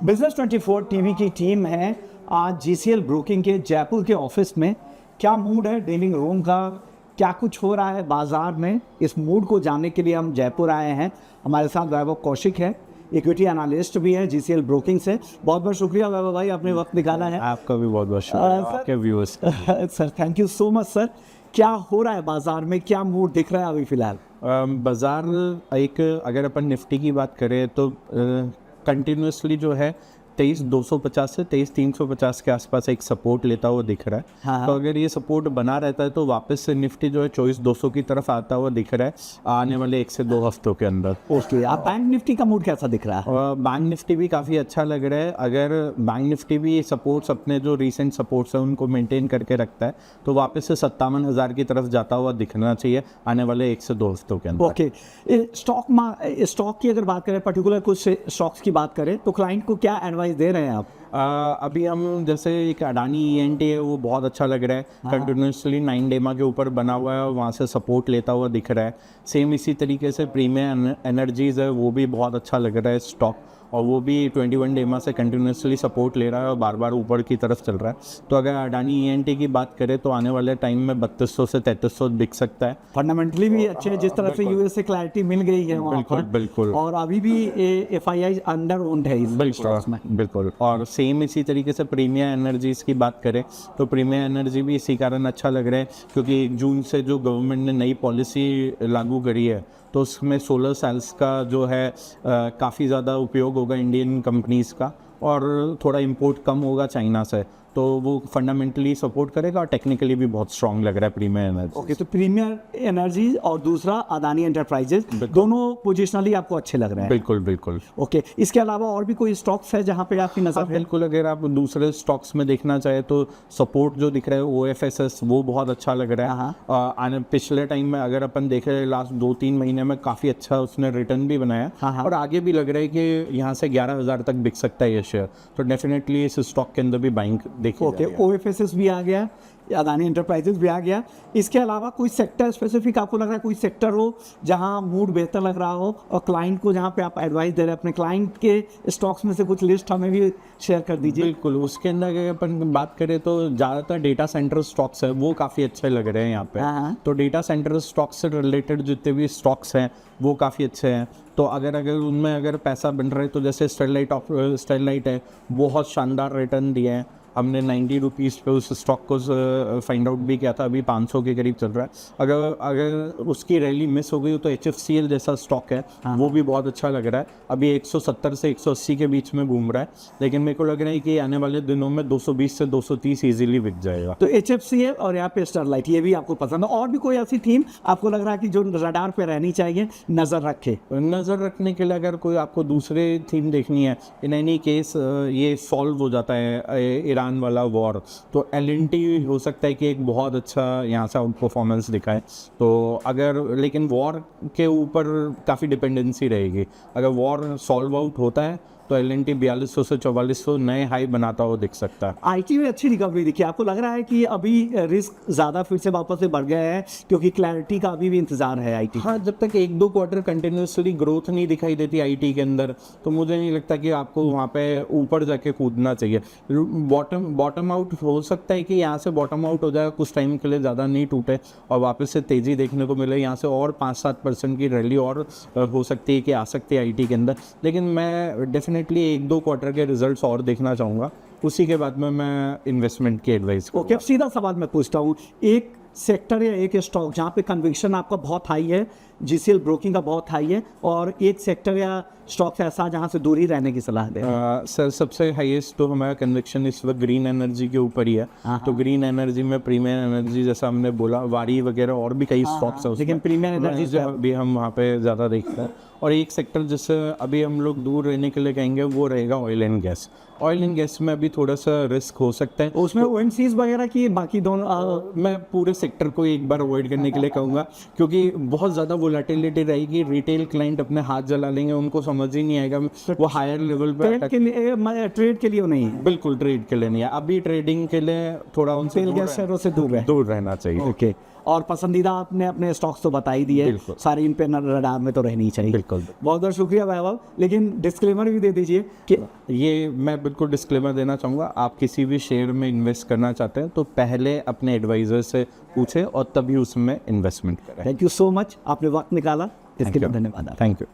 Business 24 TV की team है आज जीसीएल ब्रोकिंग के जयपुर के ऑफिस में। क्या मूड है डीलिंग रूम का, क्या कुछ हो रहा है बाजार में, इस मूड को जानने के लिए हम जयपुर आए हैं। हमारे साथ वैभव कौशिक है, इक्विटी एनालिस्ट भी है जीसीएल ब्रोकिंग से। बहुत बहुत शुक्रिया वैभव भाई, आपने वक्त निकाला है। आपका भी बहुत बहुत शुक्रिया आपके viewers sir thank you so much sir. क्या हो रहा है बाजार में, क्या मूड दिख रहा है अभी फिलहाल? बाज़ार एक अगर अपन निफ्टी की बात करें तो कंटिन्यूसली जो है 23,250 से 23,350 के आसपास एक सपोर्ट लेता हुआ दिख रहा है। हाँ। तो अगर ये सपोर्ट बना रहता है तो वापस से निफ्टी जो है 24,200 की तरफ आता हुआ दिख रहा है आने वाले 1 से 2 हफ्तों के अंदर। ओके, आप बैंक निफ्टी का मूड कैसा दिख रहा है? और बैंक निफ्टी भी काफ़ी अच्छा लग रहा है। अगर बैंक निफ्टी भी सपोर्ट्स अपने जो रीसेंट सपोर्ट्स हैं उनको मेंटेन करके रखता है तो वापस से 57,000 की तरफ जाता हुआ दिखना चाहिए आने वाले 1 से 2 हफ्तों के अंदर। ओके, स्टॉक की अगर बात करें, पर्टिकुलर कुछ स्टॉक्स की बात करें तो क्लाइंट को क्या एडवाइस दे रहे हैं आप? अभी हम जैसे एक अडानी ईएनटी है वो बहुत अच्छा लग रहा है, कंटिन्यूसली 9 डेमा के ऊपर बना हुआ है और वहाँ से सपोर्ट लेता हुआ दिख रहा है। सेम इसी तरीके से प्रीमियम एनर्जीज है वो भी बहुत अच्छा लग रहा है स्टॉक, और वो भी 21 डेमा से कंटिन्यूसली सपोर्ट ले रहा है और बार बार ऊपर की तरफ चल रहा है। तो अगर अडानी ईएनटी की बात करें तो आने वाले टाइम में 3200 से 3300 दिख सकता है। फंडामेंटली भी अच्छे हैं, जिस तरह से यूएस से क्लैरिटी मिल गई है वहाँ बिल्कुल पर। बिल्कुल। और अभी भी एफआईआई अंडर ओन्ड है इस स्टॉक्स में। बिल्कुल। और सेम इसी तरीके से प्रीमियम एनर्जीज की बात करें तो प्रीमियम एनर्जी भी इसी कारण अच्छा लग रहा है क्योंकि 1 जून से जो गवर्नमेंट ने नई पॉलिसी लागू करी है तो उसमें सोलर सेल्स का जो है काफ़ी ज़्यादा उपयोग होगा इंडियन कंपनीज़ का, और थोड़ा इंपोर्ट कम होगा चाइना से, तो वो फंडामेंटली सपोर्ट करेगा और टेक्निकली भी बहुत स्ट्रांग लग रहा है प्रीमियम एनर्जी। ओके, तो प्रीमियम एनर्जी और दूसरा अदानी एंटरप्राइजेज, दोनों पोजिशनली आपको अच्छे लग रहे हैं? बिल्कुल बिल्कुल। ओके, इसके अलावा और भी कोई स्टॉक्स है जहाँ पे आपकी नजर है? बिल्कुल, अगर आप दूसरे स्टॉक्स में देखना चाहे तो सपोर्ट जो दिख रहा है OFSS वो बहुत अच्छा लग रहा है। आने पिछले टाइम में अगर अपन देखें लास्ट 2-3 महीने में काफ़ी अच्छा उसने रिटर्न भी बनाया और आगे भी लग रहा है कि यहाँ से 11,000 तक बिक सकता है ये शेयर, तो डेफिनेटली इस स्टॉक के अंदर भी बाइंग देखिए। ओके, OFSS भी आ गया, अदानी एंटरप्राइजेज भी आ गया। इसके अलावा कोई सेक्टर स्पेसिफिक आपको लग रहा है, कोई सेक्टर हो जहां मूड बेहतर लग रहा हो और क्लाइंट को जहां पे आप एडवाइस दे रहे हैं अपने क्लाइंट के स्टॉक्स में से कुछ लिस्ट हमें भी शेयर कर दीजिए? बिल्कुल, उसके अंदर अगर अपन बात करें तो ज़्यादातर डेटा सेंटर स्टॉक्स है वो काफ़ी अच्छे लग रहे हैं यहाँ पे। तो डेटा सेंटर स्टॉक्स से रिलेटेड जितने भी स्टॉक्स हैं वो काफ़ी अच्छे हैं। तो अगर उनमें अगर पैसा बन रहा है तो जैसे स्टरलाइट है, बहुत शानदार रिटर्न दिए हैं। हमने 90 रुपीज़ पे उस स्टॉक को फाइंड आउट भी किया था, अभी 500 के करीब चल रहा है। अगर उसकी रैली मिस हो गई तो HFCL जैसा स्टॉक है वो भी बहुत अच्छा लग रहा है, अभी 170 से 180 के बीच में घूम रहा है, लेकिन मेरे को लग रहा है कि आने वाले दिनों में 220 से 230 ईजिली बिक जाएगा। तो HFCL और यहाँ पे स्टरलाइट ये भी आपको पसंद है? और भी कोई ऐसी थीम आपको लग रहा है कि जो रडार पे रहनी चाहिए, नज़र रखने के लिए अगर कोई आपको दूसरे थीम देखनी है, इन एनी केस ये सॉल्व हो जाता है ईरान वाला वॉर, तो LNT हो सकता है कि एक बहुत अच्छा यहाँ से आउट परफॉर्मेंस दिखाए। तो अगर लेकिन वॉर के ऊपर काफ़ी डिपेंडेंसी रहेगी, अगर वॉर सॉल्व आउट होता है तो LNT 4200 से 4400 नए हाई बनाता हुआ दिख सकता है। IT में अच्छी रिकवरी दिखी, आपको लग रहा है कि अभी रिस्क ज़्यादा फिर से वापस से बढ़ गया है क्योंकि क्लैरिटी का अभी भी इंतजार है IT? हाँ, जब तक 1-2 क्वार्टर कंटिन्यूसली ग्रोथ नहीं दिखाई देती IT के अंदर तो मुझे नहीं लगता कि आपको वहाँ पे ऊपर जाके कूदना चाहिए। बॉटम आउट हो सकता है कि यहाँ से बॉटम आउट हो जाए, कुछ टाइम के लिए ज़्यादा नहीं टूटे और वापस से तेज़ी देखने को मिले, यहाँ से और 5-7% की रैली और हो सकती है कि आ सकती है IT के अंदर, लेकिन मैं डेफिनेटली 1-2 क्वार्टर के रिजल्ट्स और देखना चाहूँगा, उसी के बाद में मैं इन्वेस्टमेंट की एडवाइस। ओके, अब सीधा सवाल मैं पूछता हूँ, एक सेक्टर या एक स्टॉक जहाँ पे कन्विक्शन आपका बहुत हाई है, जीसीएल ब्रोकिंग का बहुत हाई है, और एक सेक्टर या स्टॉक ऐसा जहाँ से दूरी रहने की सलाह दें? सर, सबसे हाईएस्ट तो हमारा कन्विक्शन इस वक्त ग्रीन एनर्जी के ऊपर ही है। तो ग्रीन एनर्जी में प्रीमियम एनर्जी जैसा हमने बोला, वारी वगैरह और भी कई स्टॉक्स है, लेकिन प्रीमियम एनर्जी भी हम वहाँ पे ज़्यादा देखते हैं। और एक सेक्टर जिससे अभी हम लोग दूर रहने के लिए कहेंगे वो रहेगा oil and gas. Oil and gas में अभी थोड़ा सा रिस्क हो सकता है, उसमें OMCs वगैरह की, बाकी दोनों मैं पूरे सेक्टर को एक बार अवॉइड करने के लिए कहूँगा क्योंकि बहुत ज़्यादा वोलेटिलिटी रहेगी, रिटेल क्लाइंट अपने हाथ जला लेंगे, उनको समझ ही नहीं आएगा, वो हायर लेवल पे ट्रेड के लिए नहीं है। बिल्कुल ट्रेड के लिए नहीं है, अभी ट्रेडिंग के लिए थोड़ा उनसे तेल गैस शेयरों से दूर रहना चाहिए। ओके, और पसंदीदा आपने अपने स्टॉक्स तो बता ही दिए, बिल्कुल। सारे इन पे रडार में तो रहनी ही चाहिए। बिल्कुल। बहुत बहुत शुक्रिया वैभव, लेकिन डिस्क्लेमर भी दे दीजिए कि ये मैं बिल्कुल डिस्क्लेमर देना चाहूँगा, आप किसी भी शेयर में इन्वेस्ट करना चाहते हैं तो पहले अपने एडवाइज़र से पूछें और तभी उसमें इन्वेस्टमेंट करें। थैंक यू सो मच, आपने वक्त निकाला, इसके लिए you. धन्यवाद। Thank you.